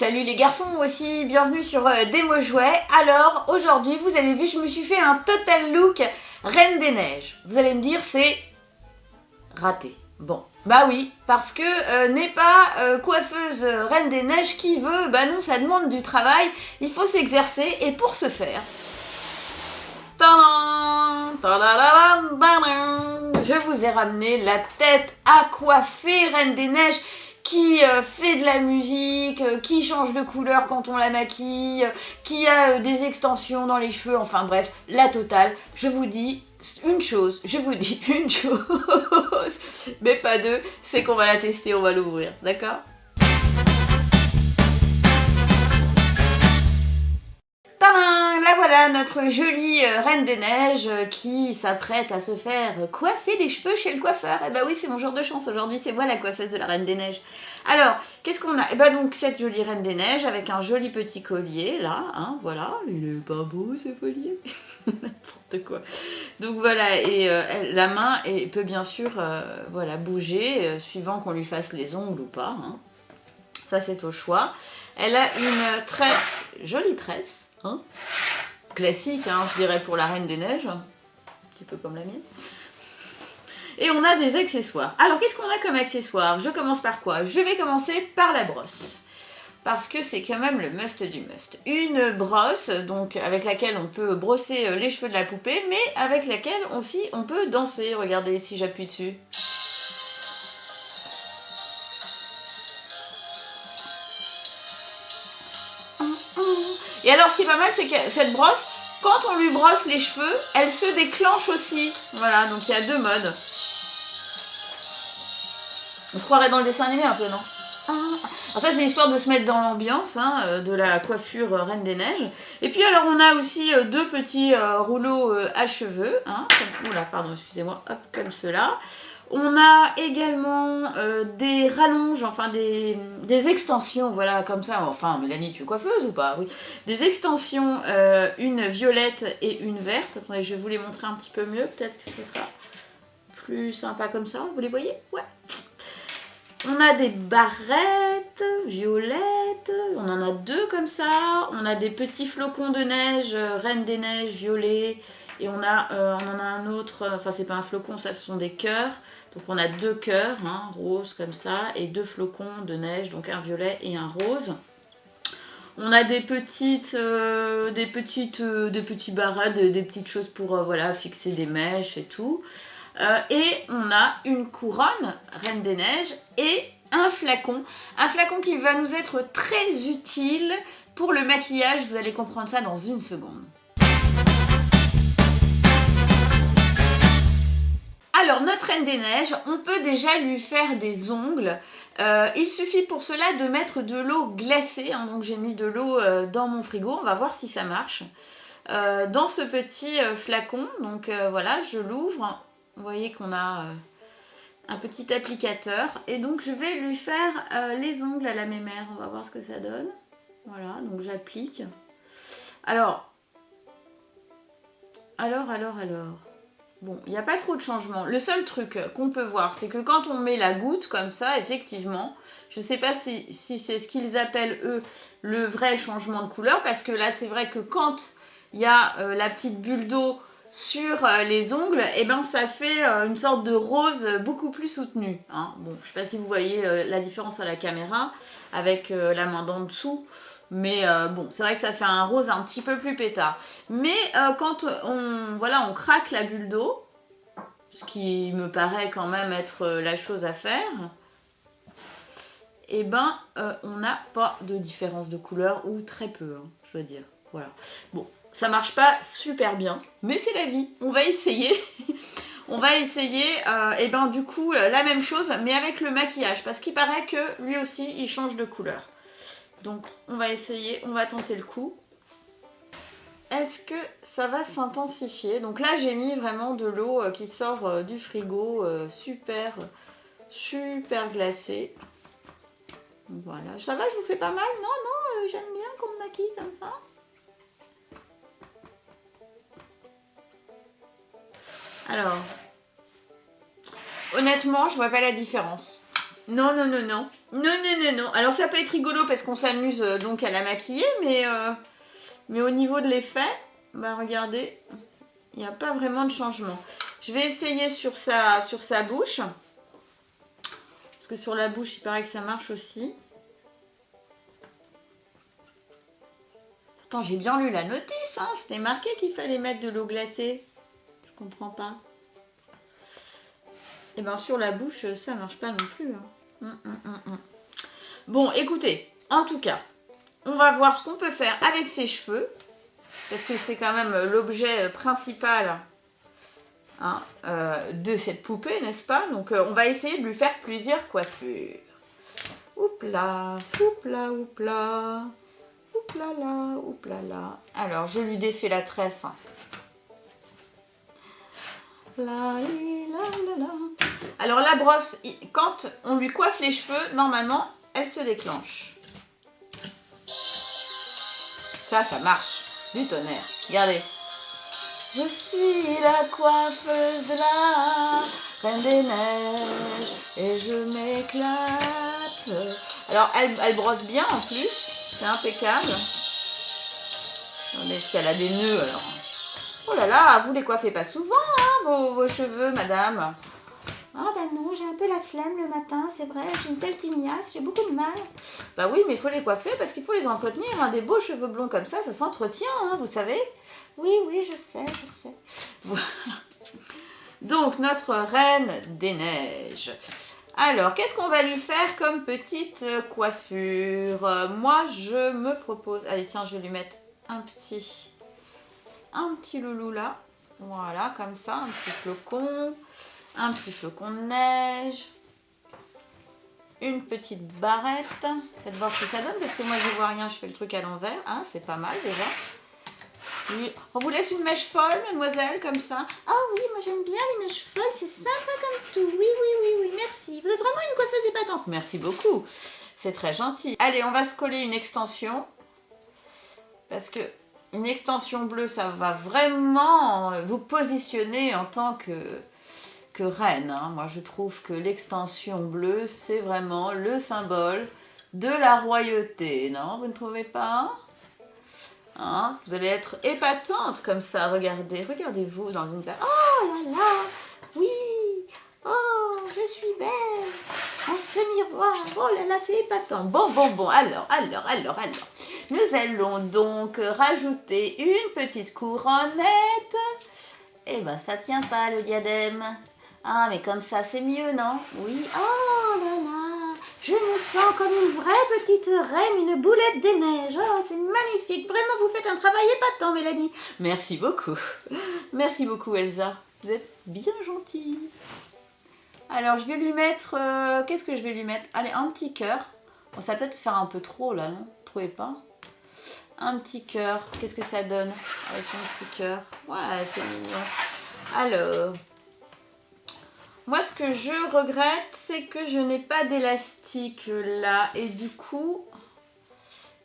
salut les garçons aussi, bienvenue sur Démo Jouets. Alors aujourd'hui vous avez vu, je me suis fait un total look Reine des Neiges. Vous allez me dire c'est raté. Bon, bah oui, parce que n'est pas coiffeuse Reine des Neiges qui veut, bah non, ça demande du travail, il faut s'exercer et pour ce faire... Je vous ai ramené la tête à coiffer Reine des Neiges qui fait de la musique, qui change de couleur quand on la maquille, qui a des extensions dans les cheveux, enfin bref, la totale. Je vous dis une chose, mais pas deux, c'est qu'on va la tester, on va l'ouvrir, d'accord ? Tadam! Là voilà notre jolie Reine des Neiges qui s'apprête à se faire coiffer les cheveux chez le coiffeur. Et bah oui, c'est mon jour de chance aujourd'hui, c'est moi la coiffeuse de la Reine des Neiges. Alors, qu'est-ce qu'on a? Et bah donc cette jolie Reine des Neiges avec un joli petit collier là, hein, voilà. Il est pas beau ce collier. N'importe quoi. Donc voilà, et la main peut bien sûr voilà, bouger suivant qu'on lui fasse les ongles ou pas. Hein. Ça c'est au choix. Elle a une très jolie tresse. Hein, classique, hein, je dirais pour la Reine des Neiges, un petit peu comme la mienne. Et on a des accessoires. Alors, qu'est-ce qu'on a comme accessoires? Je commence par quoi? Je vais commencer par la brosse. Parce que c'est quand même le must du must. Une brosse, donc avec laquelle on peut brosser les cheveux de la poupée, mais avec laquelle aussi on peut danser. Regardez si j'appuie dessus. Et alors, ce qui est pas mal, c'est que cette brosse, quand on lui brosse les cheveux, elle se déclenche aussi. Voilà, donc il y a deux modes. On se croirait dans le dessin animé un peu, non? Alors ça, c'est l'histoire de se mettre dans l'ambiance hein, de la coiffure Reine des Neiges. Et puis alors, on a aussi deux petits rouleaux à cheveux. Hein, oula, pardon, excusez-moi, hop, comme cela. On a également des rallonges, enfin des extensions, voilà, comme ça. Enfin, Mélanie, tu es coiffeuse ou pas? Oui. Des extensions, une violette et une verte. Attendez, je vais vous les montrer un petit peu mieux. Peut-être que ce sera plus sympa comme ça. Vous les voyez? Ouais. On a des barrettes violettes. On en a deux comme ça. On a des petits flocons de neige, Reine des Neiges, violet. Et on en a un autre, enfin c'est pas un flocon, ça ce sont des cœurs. Donc on a deux cœurs, hein, roses comme ça, et deux flocons de neige, donc un violet et un rose. On a des petits barrettes, des petites choses pour voilà, fixer des mèches et tout. Et on a une couronne Reine des Neiges et un flacon qui va nous être très utile pour le maquillage. Vous allez comprendre ça dans une seconde. Alors, notre Reine des Neiges, on peut déjà lui faire des ongles. Il suffit pour cela de mettre de l'eau glacée. Hein, donc, j'ai mis de l'eau dans mon frigo. On va voir si ça marche. Dans ce petit flacon. Donc, voilà, je l'ouvre. Vous voyez qu'on a un petit applicateur. Et donc, je vais lui faire les ongles à la mémère. On va voir ce que ça donne. Voilà, donc j'applique. Alors. Bon, il n'y a pas trop de changement. Le seul truc qu'on peut voir, c'est que quand on met la goutte comme ça, effectivement, je ne sais pas si c'est ce qu'ils appellent, eux, le vrai changement de couleur, parce que là, c'est vrai que quand il y a la petite bulle d'eau sur les ongles, et ben ça fait une sorte de rose beaucoup plus soutenue. Hein. Bon, je ne sais pas si vous voyez la différence à la caméra, avec la main d'en dessous. Mais bon, c'est vrai que ça fait un rose un petit peu plus pétard. Mais quand on craque la bulle d'eau, ce qui me paraît quand même être la chose à faire, et ben on n'a pas de différence de couleur, ou très peu, hein, je dois dire. Voilà. Bon, ça marche pas super bien, mais c'est la vie. On va essayer. On va essayer, et ben du coup, la même chose, mais avec le maquillage, parce qu'il paraît que lui aussi, il change de couleur. Donc on va essayer, on va tenter le coup. Est-ce que ça va s'intensifier? Donc là j'ai mis vraiment de l'eau qui sort du frigo, super glacée. Voilà, ça va, je vous fais pas mal? Non, j'aime bien qu'on me maquille comme ça. Alors, honnêtement, je vois pas la différence. Non. Non, non, non, non. Alors ça peut être rigolo parce qu'on s'amuse donc à la maquiller, mais au niveau de l'effet, bah regardez, il n'y a pas vraiment de changement. Je vais essayer sur sa bouche. Parce que sur la bouche, il paraît que ça marche aussi. Pourtant, j'ai bien lu la notice, hein. C'était marqué qu'il fallait mettre de l'eau glacée. Je comprends pas. Et bien sur la bouche, ça marche pas non plus. Hein. Bon, écoutez, en tout cas, on va voir ce qu'on peut faire avec ses cheveux. Parce que c'est quand même l'objet principal hein, de cette poupée, n'est-ce pas? Donc on va essayer de lui faire plusieurs coiffures. Oups là, oups là, oups là. Oups là là, oups là là. Alors, je lui défais la tresse. La, la, la. Alors la brosse, quand on lui coiffe les cheveux, normalement, elle se déclenche. Ça marche. Du tonnerre. Regardez. Je suis la coiffeuse de la Reine des Neiges et je m'éclate. Alors, elle brosse bien en plus. C'est impeccable. Attendez, parce qu'elle a des nœuds alors. Oh là là, vous les coiffez pas souvent, hein, vos cheveux, madame. Ah bah non, j'ai un peu la flemme le matin, c'est vrai, j'ai une telle tignasse, j'ai beaucoup de mal. Bah oui, mais il faut les coiffer parce qu'il faut les entretenir. Hein. Des beaux cheveux blonds comme ça s'entretient, hein, vous savez. Oui, oui, je sais. Voilà. Donc, notre Reine des Neiges. Alors, qu'est-ce qu'on va lui faire comme petite coiffure? Moi, je me propose... Allez, tiens, je vais lui mettre un petit loulou là. Voilà, comme ça, un petit flocon de neige. Une petite barrette. Faites voir ce que ça donne, parce que moi, je vois rien, je fais le truc à l'envers. Hein, c'est pas mal, déjà. Oui. On vous laisse une mèche folle, mademoiselle, comme ça. Oh oui, moi j'aime bien les mèches folles, c'est sympa comme tout. Oui, merci. Vous êtes vraiment une coiffeuse épatante. Merci beaucoup, c'est très gentil. Allez, on va se coller une extension. Parce que une extension bleue, ça va vraiment vous positionner en tant que reine. Hein. Moi, je trouve que l'extension bleue, c'est vraiment le symbole de la royauté. Non, vous ne trouvez pas? Hein, vous allez être épatante comme ça, regardez-vous dans une place. Oh là là, oui. Oh, je suis belle. En ce miroir, oh là là, c'est épatant. Bon, alors. Nous allons donc rajouter une petite couronnette. Eh ben, ça tient pas le diadème. Ah, mais comme ça, c'est mieux, non? Oui. Oh là là, je me sens comme une vraie petite reine, une boulette des neiges. Oh, c'est magnifique. Vraiment, vous faites un travail épatant, Mélanie. Merci beaucoup, Elsa. Vous êtes bien gentille. Alors, je vais lui mettre... qu'est-ce que je vais lui mettre? Allez, un petit cœur. Bon, ça va peut-être faire un peu trop, là, non? Vous trouvez pas? Un petit cœur. Qu'est-ce que ça donne avec son petit cœur? Ouais, c'est mignon. Alors... Moi, ce que je regrette, c'est que je n'ai pas d'élastique là. Et du coup,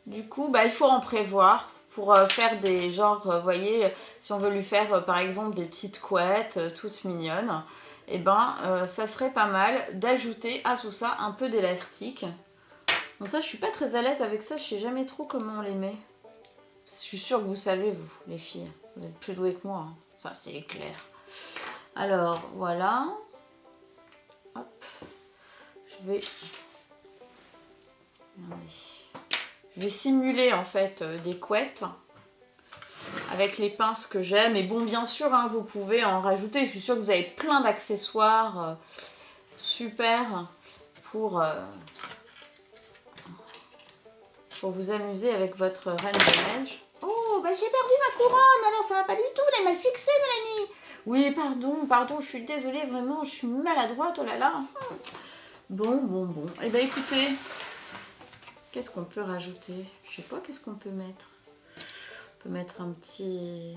bah, il faut en prévoir pour faire des genres, vous voyez, si on veut lui faire par exemple des petites couettes toutes mignonnes, et ben ça serait pas mal d'ajouter à tout ça un peu d'élastique. Donc ça, je suis pas très à l'aise avec ça, je sais jamais trop comment on les met. Je suis sûre que vous savez, vous, les filles, vous êtes plus douées que moi, hein. Ça c'est clair. Alors, voilà. Hop, je vais simuler en fait des couettes avec les pinces que j'aime. Et bon, bien sûr, hein, vous pouvez en rajouter. Je suis sûre que vous avez plein d'accessoires super pour vous amuser avec votre Reine des Neiges. Oh, bah j'ai perdu ma couronne, alors ça va pas du tout, elle est mal fixée, Mélanie. Oui, pardon, je suis désolée, vraiment, je suis maladroite, oh là là. Bon. Eh bien, écoutez, qu'est-ce qu'on peut rajouter? Je sais pas, qu'est-ce qu'on peut mettre? On peut mettre un petit...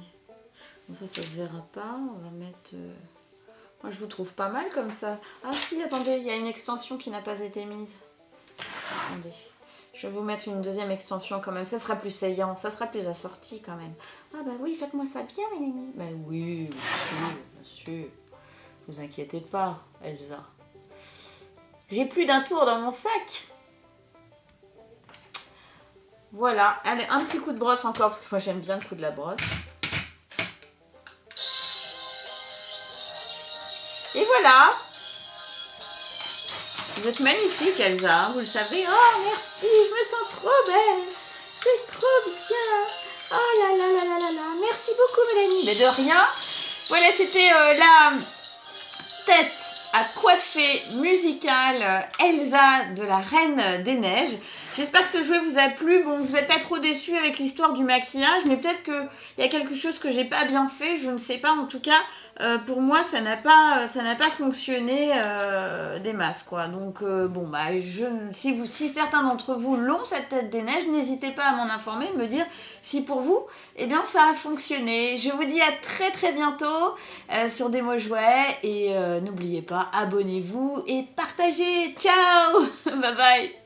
Bon, ça se verra pas. On va mettre... Moi, je vous trouve pas mal comme ça. Ah si, attendez, il y a une extension qui n'a pas été mise. Attendez. Je vais vous mettre une deuxième extension quand même. Ça sera plus saillant, ça sera plus assorti quand même. Ah bah oui, faites-moi ça bien, Mélanie. Ben oui, bien sûr. Vous inquiétez pas, Elsa. J'ai plus d'un tour dans mon sac. Voilà, allez, un petit coup de brosse encore, parce que moi j'aime bien le coup de la brosse. Et voilà. Vous êtes magnifique, Elsa, vous le savez. Oh, merci, je me sens trop belle. C'est trop bien. Oh là là là là là là. Merci beaucoup, Mélanie. Mais de rien. Voilà, c'était la tête à coiffer musicale Elsa de la Reine des Neiges. J'espère que ce jouet vous a plu. Bon, vous n'êtes pas trop déçus avec l'histoire du maquillage, mais peut-être qu'il y a quelque chose que j'ai pas bien fait, je ne sais pas. En tout cas, pour moi, ça n'a pas fonctionné des masses, quoi. Donc, bon, bah, si certains d'entre vous l'ont, cette tête des neiges, n'hésitez pas à m'en informer, me dire si pour vous, eh bien, ça a fonctionné. Je vous dis à très très bientôt sur des mots jouets et n'oubliez pas, abonnez-vous et partagez. Ciao. Bye bye.